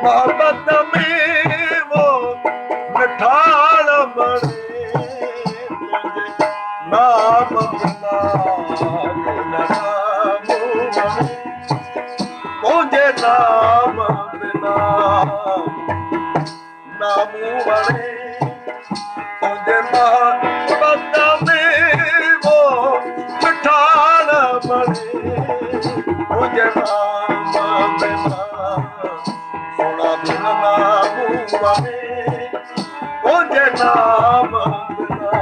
मोहब्बत में वो मिठाण बणे नाम बिना मुझे नाम बिना नामू बणे मुझे मोहब्बत में वो मिठाण बणे मुझे नाम बिना सोना बिना नामू बणे मुझे नाम बिना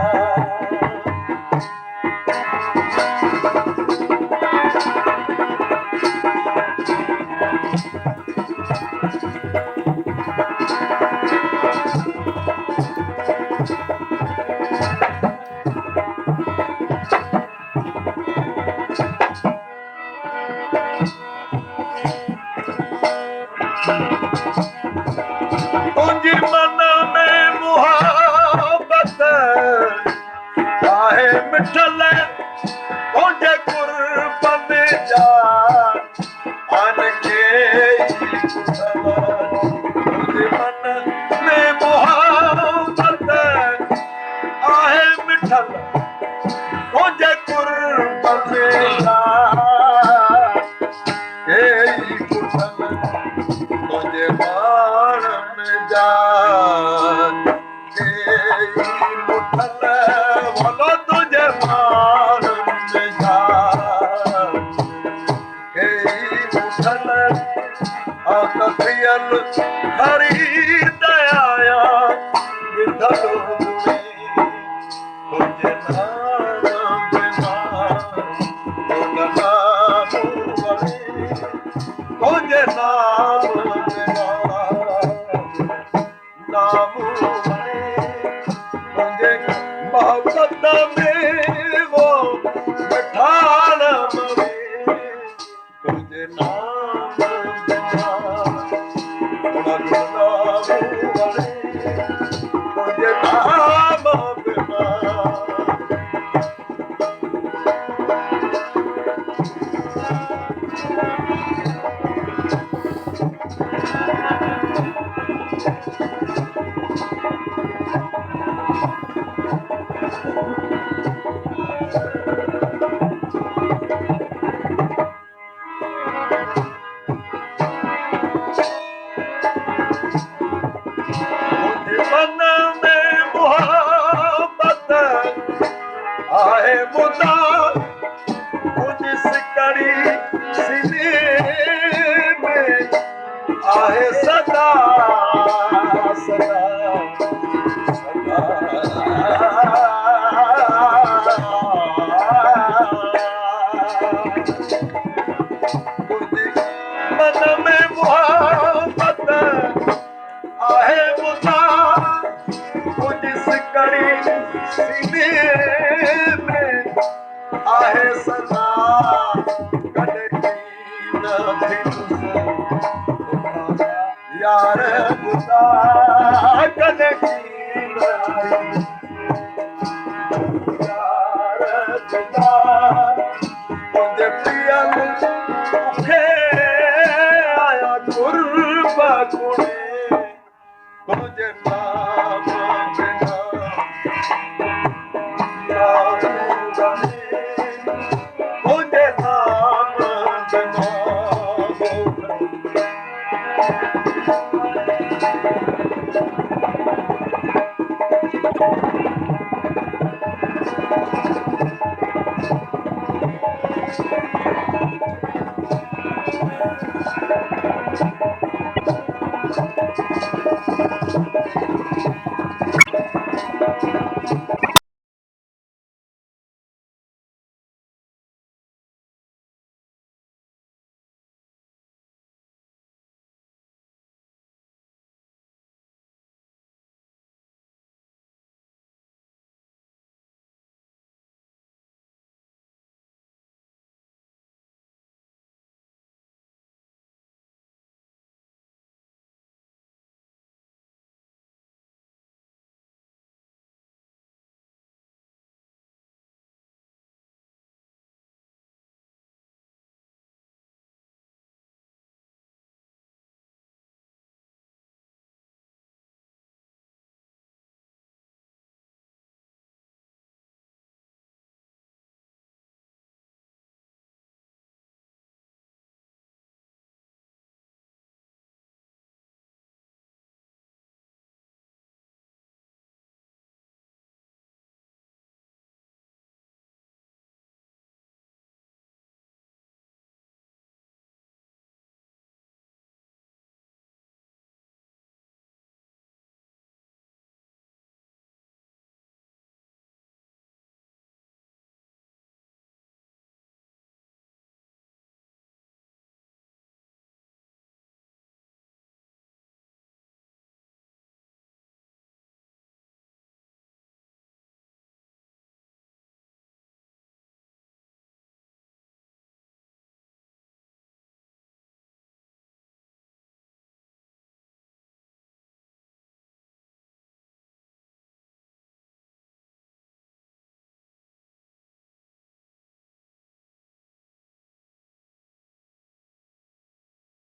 तुझी मन में मुहब्बत आहे मिठल तुझे कुर्बन जा आन के तुझी मन में मुहब्बत आहे मिठल तुझे कुर्बन जा तुझे मारन जा मुठल बोलो तुझे मारन जा मुठल आखियल हरी दया विठल तुझे नाम बिना तुझे नाम बिना नाम तुझे मोहब्बत में वो मिठाण बणे तुझे नाम बिना नाम बणे तुझे नाम बिना आहे मुदा मुझ सिकड़ी सीने में आहे सदा सदा सदा मन में मोहब्बत आहे मुदा मुझ सिकड़ी सीने आहे सदा कॾहिं यार ख़ुदा कॾहिं यार ख़ुदा मुंहिंजे प्रियल मूंखे आया कुर्ब कुड़े तुंहिंजे नाम बिना यार